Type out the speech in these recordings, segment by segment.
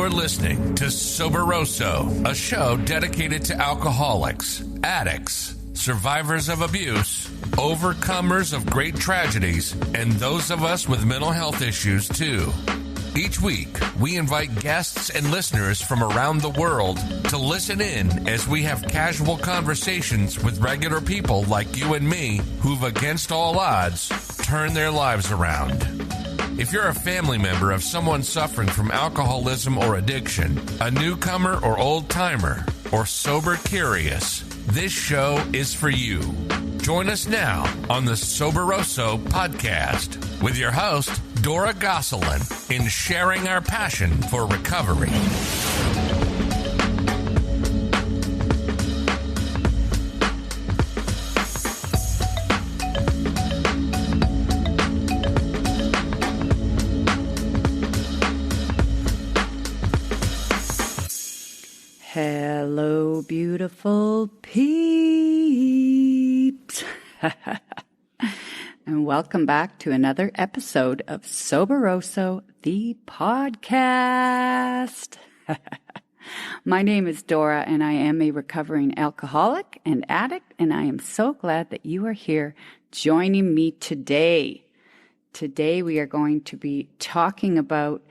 You're listening to Soberoso, a show dedicated to alcoholics, addicts, survivors of abuse, overcomers of great tragedies, and those of us with mental health issues too. Each week, we invite guests and listeners from around the world to listen in as we have casual conversations with regular people like you and me who've, against all odds, turned their lives around. If you're a family member of someone suffering from alcoholism or addiction, a newcomer or old-timer, or sober curious, this show is for you. Join us now on the Soberoso Podcast with your host, Dora Gosselin, in sharing our passion for recovery. Hello, beautiful peeps. And welcome back to another episode of Soberoso, the podcast. My name is Dora, and I am a recovering alcoholic and addict, and I am so glad that you are here joining me today. Today we are going to be talking about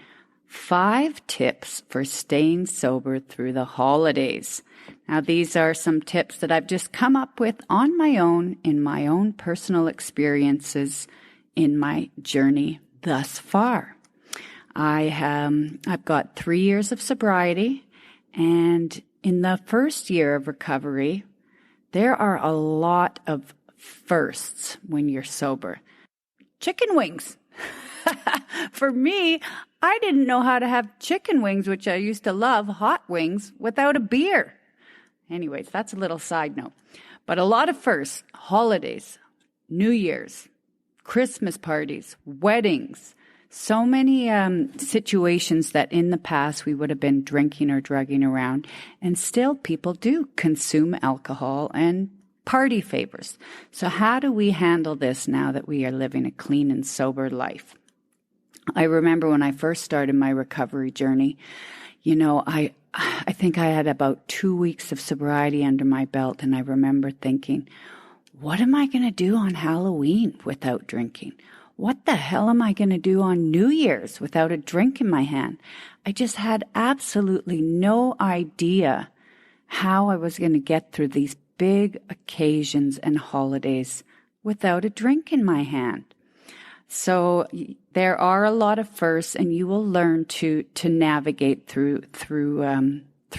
5 tips for staying sober through the holidays. Now, these are some tips that I've just come up with on my own in my own personal experiences in my journey thus far. I've got 3 years of sobriety, and in the first year of recovery, there are a lot of firsts when you're sober. Chicken wings. For me, I didn't know how to have chicken wings, which I used to love, hot wings, without a beer. Anyways, that's a little side note. But a lot of firsts, holidays, New Year's, Christmas parties, weddings, so many situations that in the past we would have been drinking or drugging around, and still people do consume alcohol and party favors. So how do we handle this now that we are living a clean and sober life? I remember when I first started my recovery journey, I think I had about 2 weeks of sobriety under my belt, and I remember thinking, what am I going to do on Halloween without drinking? What the hell am I going to do on New Year's without a drink in my hand? I just had absolutely no idea how I was going to get through these big occasions and holidays without a drink in my hand. So there are a lot of firsts, and you will learn to navigate through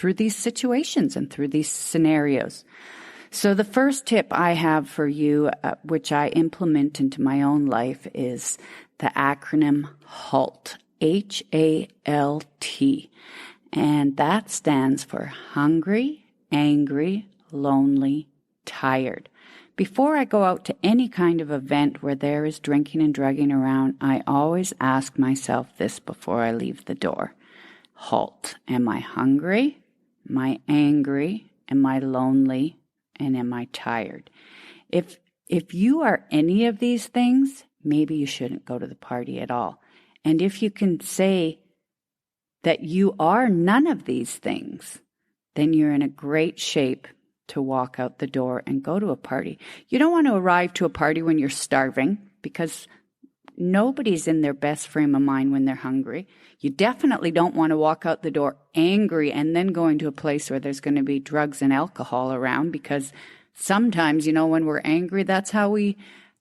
these situations and through these scenarios. So the first tip I have for you, which I implement into my own life, is the acronym HALT, H-A-L-T. And that stands for hungry, angry, lonely, tired. Before I go out to any kind of event where there is drinking and drugging around, I always ask myself this before I leave the door. HALT. Am I hungry? Am I angry? Am I lonely? And am I tired? If you are any of these things, maybe you shouldn't go to the party at all. And if you can say that you are none of these things, then you're in a great shape to walk out the door and go to a party. You don't want to arrive to a party when you're starving, because nobody's in their best frame of mind when they're hungry. You definitely don't want to walk out the door angry and then go into a place where there's going to be drugs and alcohol around, because sometimes, when we're angry, that's how we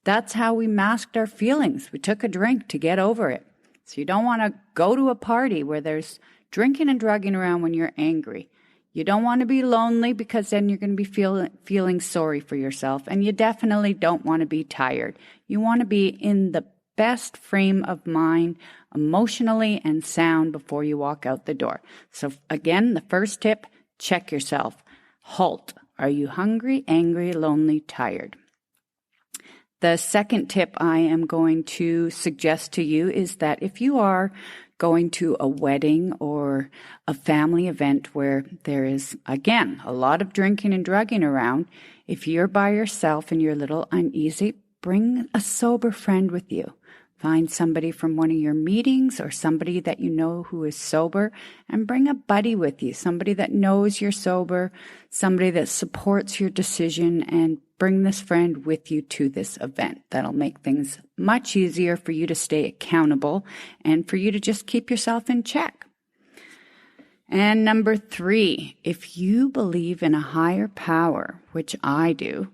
masked our feelings. We took a drink to get over it. So you don't want to go to a party where there's drinking and drugging around when you're angry. You don't want to be lonely, because then you're going to be feeling sorry for yourself. And you definitely don't want to be tired. You want to be in the best frame of mind, emotionally and sound, before you walk out the door. So again, the first tip, check yourself. HALT. Are you hungry, angry, lonely, tired? The second tip I am going to suggest to you is that if you are going to a wedding or a family event where there is, again, a lot of drinking and drugging around, if you're by yourself and you're a little uneasy, bring a sober friend with you. Find somebody from one of your meetings or somebody that you know who is sober, and bring a buddy with you, somebody that knows you're sober, somebody that supports your decision, and bring this friend with you to this event. That'll make things much easier for you to stay accountable and for you to just keep yourself in check. And number 3, if you believe in a higher power, which I do,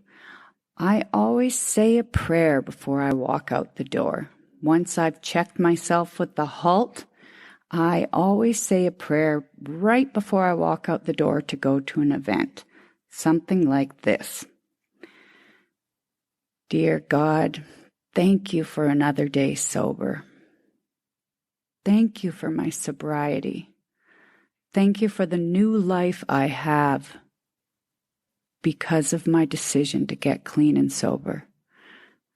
I always say a prayer before I walk out the door. Once I've checked myself with the halt, I always say a prayer right before I walk out the door to go to an event. Something like this. Dear God, thank you for another day sober. Thank you for my sobriety. Thank you for the new life I have because of my decision to get clean and sober.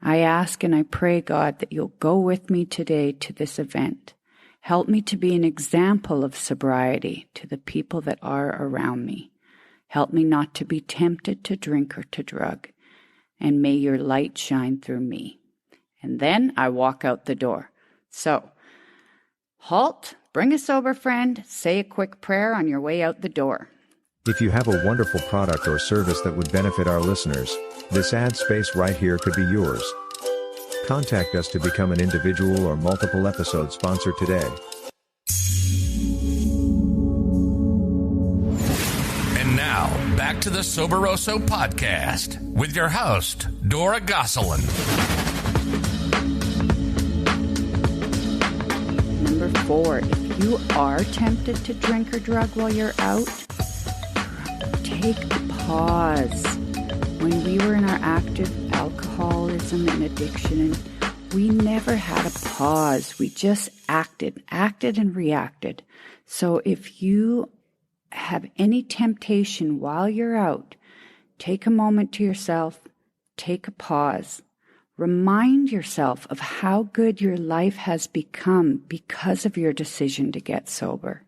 I ask and I pray, God, that you'll go with me today to this event. Help me to be an example of sobriety to the people that are around me. Help me not to be tempted to drink or to drug. And may your light shine through me. And then I walk out the door. So, halt, bring a sober friend, say a quick prayer on your way out the door. If you have a wonderful product or service that would benefit our listeners, this ad space right here could be yours. Contact us to become an individual or multiple episode sponsor today. And now, back to the Soberoso Podcast with your host, Dora Gosselin. Number 4, if you are tempted to drink or drug while you're out, take a pause. When we were in our active alcoholism and addiction, we never had a pause. We just acted and reacted. So if you have any temptation while you're out, take a moment to yourself, take a pause. Remind yourself of how good your life has become because of your decision to get sober.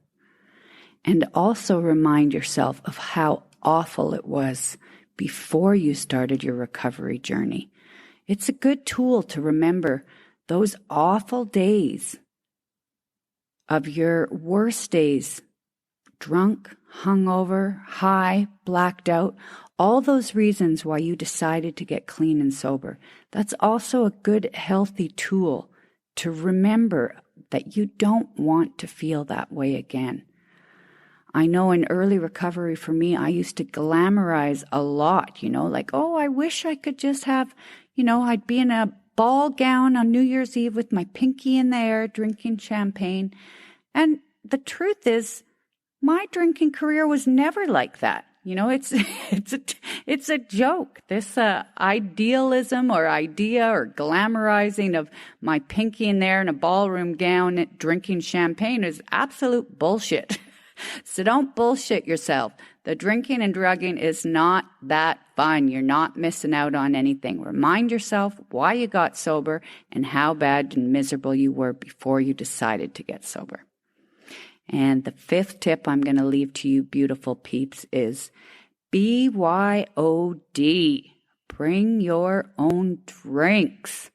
And also remind yourself of how awful it was before you started your recovery journey. It's a good tool to remember those awful days of your worst days, drunk, hungover, high, blacked out, all those reasons why you decided to get clean and sober. That's also a good, healthy tool to remember that you don't want to feel that way again. I know in early recovery for me, I used to glamorize a lot, like, oh, I wish I could just have, I'd be in a ball gown on New Year's Eve with my pinky in the air, drinking champagne. And the truth is, my drinking career was never like that. It's a joke. This idealism or idea or glamorizing of my pinky in there in a ballroom gown drinking champagne is absolute bullshit. So don't bullshit yourself. The drinking and drugging is not that fun. You're not missing out on anything. Remind yourself why you got sober and how bad and miserable you were before you decided to get sober. And the 5th tip I'm going to leave to you, beautiful peeps, is BYOD. Bring your own drinks.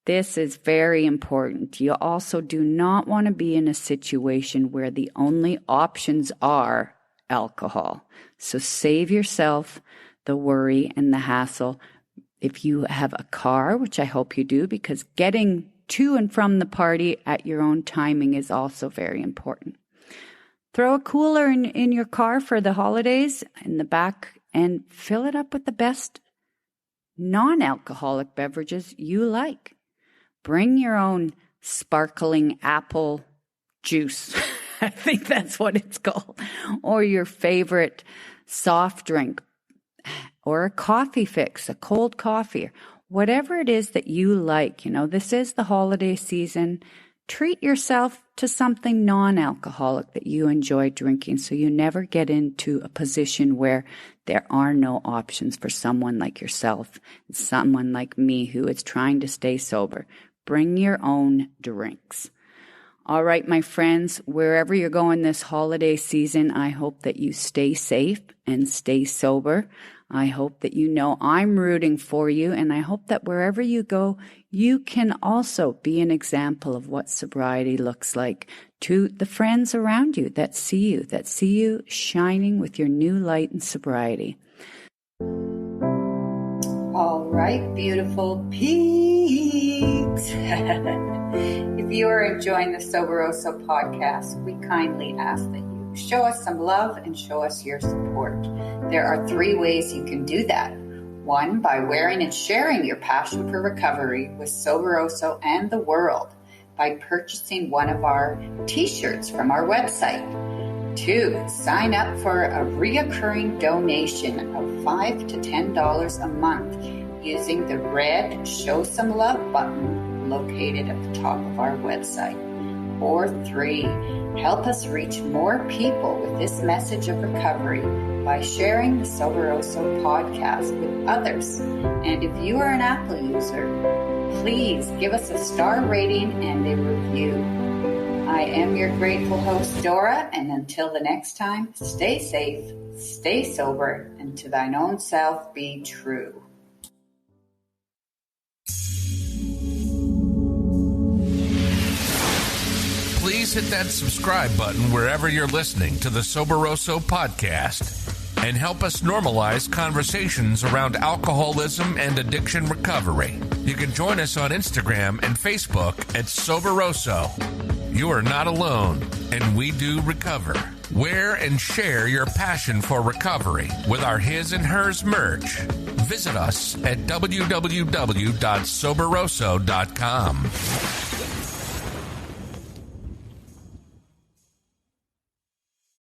This is very important. You also do not want to be in a situation where the only options are alcohol. So save yourself the worry and the hassle. If you have a car, which I hope you do, because getting to and from the party at your own timing is also very important. Throw a cooler in your car for the holidays in the back and fill it up with the best non-alcoholic beverages you like. Bring your own sparkling apple juice. I think that's what it's called. Or your favorite soft drink. Or a coffee fix, a cold coffee. Whatever it is that you like. This is the holiday season. Treat yourself to something non-alcoholic that you enjoy drinking so you never get into a position where there are no options for someone like yourself, someone like me who is trying to stay sober. Bring your own drinks. All right, my friends, wherever you're going this holiday season, I hope that you stay safe and stay sober. I hope that you know I'm rooting for you, and I hope that wherever you go, you can also be an example of what sobriety looks like to the friends around you that see you shining with your new light and sobriety. All right, beautiful peeps. If you are enjoying the Soberoso podcast, we kindly ask that you show us some love and show us your support. There are 3 ways you can do that. 1, by wearing and sharing your passion for recovery with Soberoso and the world by purchasing one of our t-shirts from our website. 2, sign up for a reoccurring donation of $5 to $10 a month using the red Show Some Love button located at the top of our website. Or 3, help us reach more people with this message of recovery by sharing the Soberoso podcast with others. And if you are an Apple user, please give us a star rating and a review. I am your grateful host, Dora, and until the next time, stay safe, stay sober, and to thine own self be true. Please hit that subscribe button wherever you're listening to the Soberoso Podcast and help us normalize conversations around alcoholism and addiction recovery. You can join us on Instagram and Facebook at Soberoso. You are not alone, and we do recover. Wear and share your passion for recovery with our His and Hers merch. Visit us at www.soberoso.com.